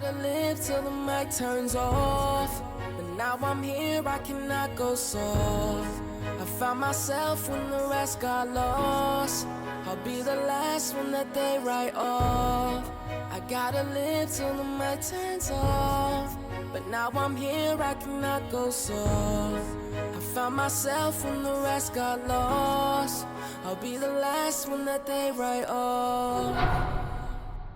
gotta live till the mic turns off. But now I'm here, I cannot go soft. I found myself when the rest got lost. I'll be the last one that they write off. I gotta live till the mic turns off. But now I'm here, I cannot go soft. I found myself when the rest got lost. I'll be the last one that they write off.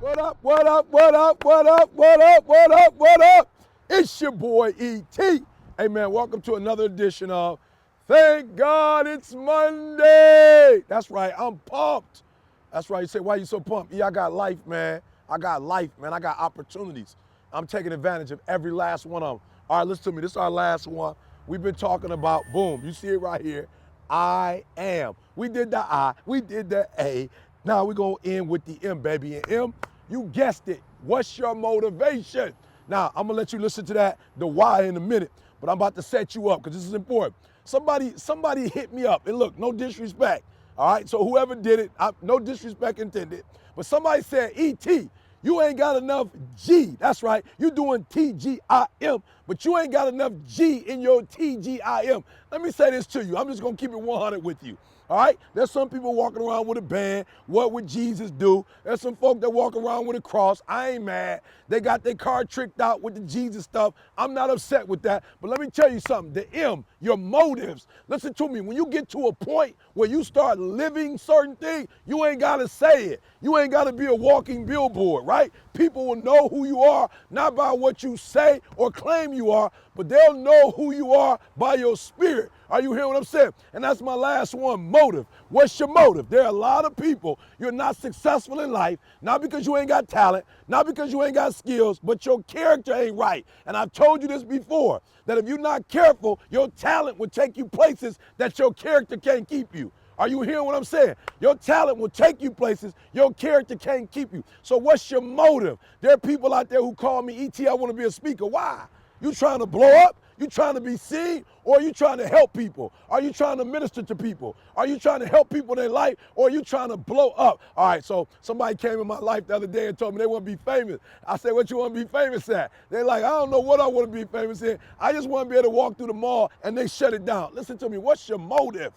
What up, what up, what up, what up, what up, what up, what up? It's your boy E.T. Hey man, welcome to another edition of Thank God It's Monday. That's right, I'm pumped. That's right, you say, why you so pumped? Yeah, I got life, man. I got life, man. I got opportunities. I'm taking advantage of every last one of them. All right, listen to me. This is our last one. We've been talking about, boom, you see it right here. I am. We did the I, we did the A. Now we're going to end with the M, baby. And M, you guessed it. What's your motivation? Now, I'm going to let you listen to that, the why in a minute, but I'm about to set you up because this is important. Somebody hit me up. And look, no disrespect. All right, so whoever did it, no disrespect intended, but somebody said, E.T., you ain't got enough G. That's right, you doing T-G-I-M, but you ain't got enough G in your T-G-I-M. Let me say this to you. I'm just going to keep it 100 with you. All right, there's some people walking around with a band. What would Jesus do? There's some folk that walk around with a cross. I ain't mad. They got their car tricked out with the Jesus stuff. I'm not upset with that. But let me tell you something. The M, your motives. Listen to me. When you get to a point where you start living certain things, you ain't got to say it. You ain't got to be a walking billboard, right? People will know who you are, not by what you say or claim you are, but they'll know who you are by your spirit. Are you hearing what I'm saying? And that's my last one, motive. What's your motive? There are a lot of people, you're not successful in life, not because you ain't got talent, not because you ain't got skills, but your character ain't right. And I've told you this before, that if you're not careful, your talent will take you places that your character can't keep you. Are you hearing what I'm saying? Your talent will take you places your character can't keep you. So what's your motive? There are people out there who call me, E.T., I want to be a speaker. Why? You trying to blow up? You trying to be seen? Or are you trying to help people? Are you trying to minister to people? Are you trying to help people in their life? Or are you trying to blow up? All right, so somebody came in my life the other day and told me they want to be famous. I said, what you want to be famous at? They're like, I don't know what I want to be famous in. I just want to be able to walk through the mall, and they shut it down. Listen to me, what's your motive?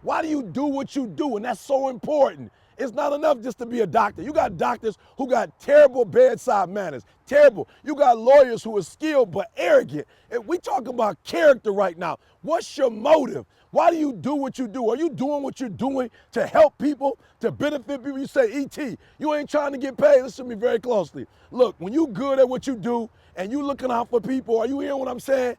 Why do you do what you do? And that's so important. It's not enough just to be a doctor. You got doctors who got terrible bedside manners, terrible. You got lawyers who are skilled but arrogant. And we talking about character right now. What's your motive? Why do you do what you do? Are you doing what you're doing to help people, to benefit people? You say, E.T., you ain't trying to get paid. Listen to me very closely. Look, when you good at what you do and you looking out for people, are you hearing what I'm saying?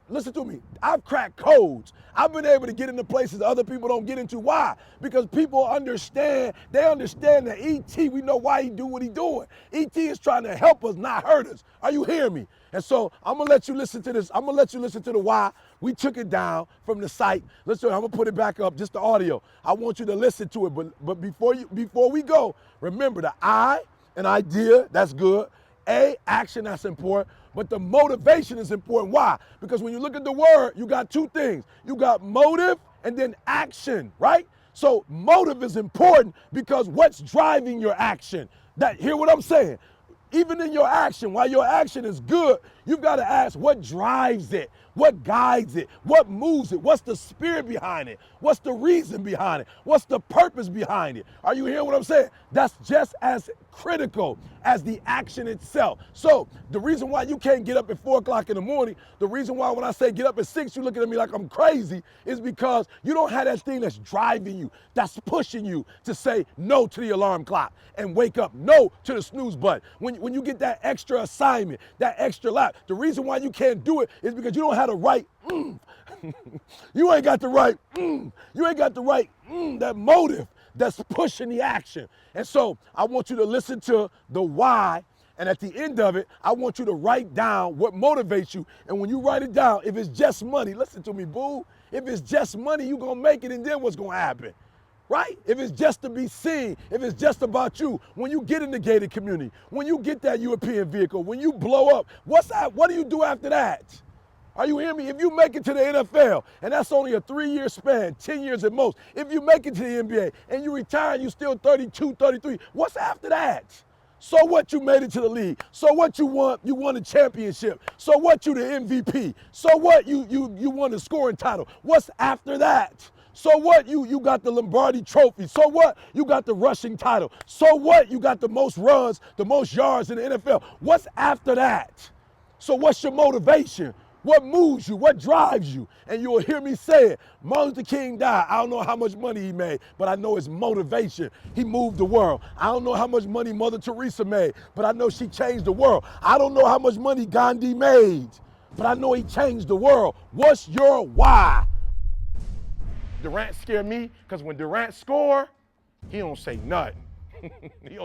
Listen to me, I've cracked codes. I've been able to get into places other people don't get into. Why? Because people understand, they understand that E.T., we know why he do what he doing. E.T. is trying to help us, not hurt us. Are you hearing me? And so I'm gonna let you listen to this. I'm gonna let you listen to the why. We took it down from the site. Listen, I'm gonna put it back up, just the audio. I want you to listen to it, but before we go, remember the I, an idea, that's good. A, action, that's important. But the motivation is important. Why? Because when you look at the word, you got two things. You got motive and then action, right? So motive is important because what's driving your action? Hear what I'm saying? Even in your action, while your action is good, you've got to ask what drives it, what guides it, what moves it, what's the spirit behind it, what's the reason behind it, what's the purpose behind it. Are you hearing what I'm saying? That's just as critical as the action itself. So the reason why you can't get up at 4 o'clock in the morning, the reason why when I say get up at 6, you're looking at me like I'm crazy, is because you don't have that thing that's driving you, that's pushing you to say no to the alarm clock and wake up, no to the snooze button. When you get that extra assignment, that extra lap, the reason why you can't do it is because you don't have the right you ain't got the right you ain't got the right that motive that's pushing the action. And so I want you to listen to the why, and at the end of it, I want you to write down what motivates you. And when you write it down, if it's just money, listen to me, boo. If it's just money, you're gonna make it, and then what's gonna happen? Right? If it's just to be seen, if it's just about you, when you get in the gated community, when you get that European vehicle, when you blow up, what do you do after that? Are you hearing me? If you make it to the NFL, and that's only a 3-year span, 10 years at most, if you make it to the NBA and you retire and you're still 32, 33, what's after that? So what, you made it to the league? So what, you won a championship? So what, you the MVP? So what, you won the scoring title? What's after that? So what, you got the Lombardi trophy? So what, you got the rushing title? So what, you got the most runs, the most yards in the NFL? What's after that? So what's your motivation? What moves you? What drives you? And you'll hear me say it. Martin Luther King died. I don't know how much money he made, but I know his motivation. He moved the world. I don't know how much money Mother Teresa made, but I know she changed the world. I don't know how much money Gandhi made, but I know he changed the world. What's your why? Durant scared me because when Durant score, he don't say nothing. He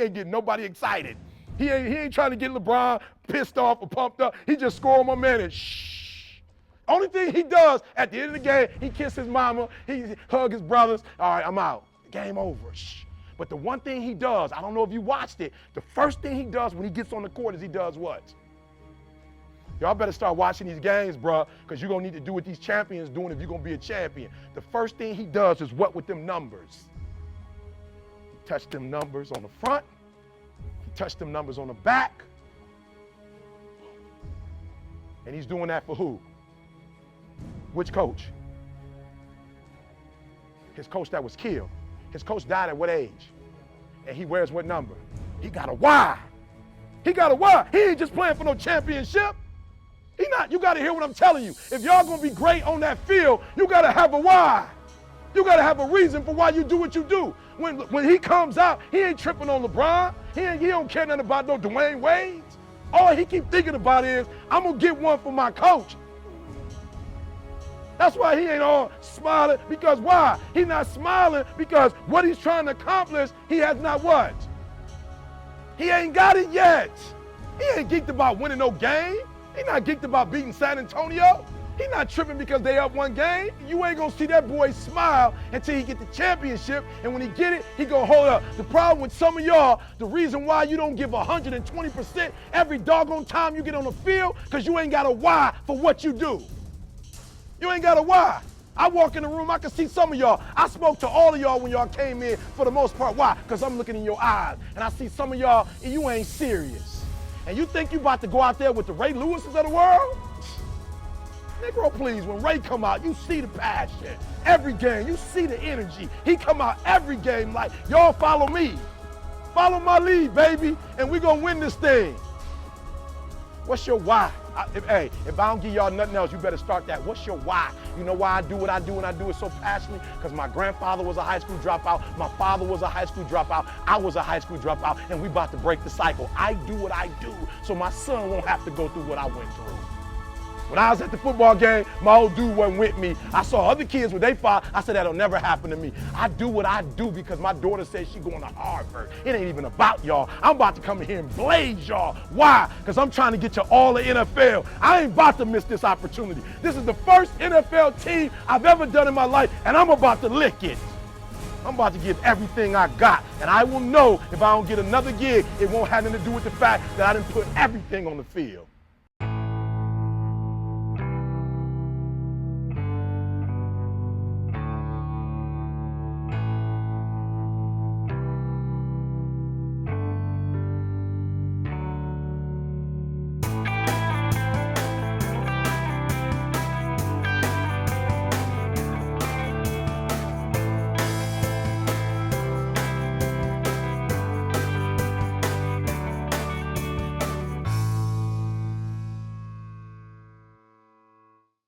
ain't getting nobody excited. He ain't trying to get LeBron pissed off or pumped up. He just score on my man and shh. Only thing he does at the end of the game, he kiss his mama, he hug his brothers. All right, I'm out. Game over. Shh. But the one thing he does, I don't know if you watched it, the first thing he does when he gets on the court is he does what? Y'all better start watching these games, bruh, because you're going to need to do what these champions doing if you're going to be a champion. The first thing he does is what with them numbers? He touch them numbers on the front. He touch them numbers on the back. And he's doing that for who? Which coach? His coach that was killed. His coach died at what age? And he wears what number? He got a why. He got a why. He ain't just playing for no championship. He not. You got to hear what I'm telling you. If y'all going to be great on that field, you got to have a why. You got to have a reason for why you do what you do. When he comes out, he ain't tripping on LeBron. He don't care nothing about no Dwayne Wade. All he keep thinking about is, I'm going to get one for my coach. That's why he ain't all smiling, because why? He's not smiling because what he's trying to accomplish, he has not what? He ain't got it yet. He ain't geeked about winning no game. He not geeked about beating San Antonio. He not tripping because they up one game. You ain't gonna see that boy smile until he get the championship, and when he get it, he gonna hold up. The problem with some of y'all, the reason why you don't give 120% every doggone time you get on the field, because you ain't got a why for what you do. You ain't got a why. I walk in the room, I can see some of y'all. I spoke to all of y'all when y'all came in for the most part. Why? Because I'm looking in your eyes, and I see some of y'all, and you ain't serious. And you think you about to go out there with the Ray Lewises of the world? Negro, please, when Ray come out, you see the passion. Every game, you see the energy. He come out every game like, y'all follow me. Follow my lead, baby, and we gonna win this thing. What's your why? If I don't give y'all nothing else, you better start that. What's your why? You know why I do what I do, and I do it so passionately? Because my grandfather was a high school dropout. My father was a high school dropout. I was a high school dropout, and we about to break the cycle. I do what I do so my son won't have to go through what I went through. When I was at the football game, my old dude wasn't with me. I saw other kids with their father. I said, that'll never happen to me. I do what I do because my daughter says she's going to Harvard. It ain't even about y'all. I'm about to come in here and blaze y'all. Why? Because I'm trying to get you all the NFL. I ain't about to miss this opportunity. This is the first NFL team I've ever done in my life, and I'm about to lick it. I'm about to give everything I got, and I will know if I don't get another gig, it won't have nothing to do with the fact that I didn't put everything on the field.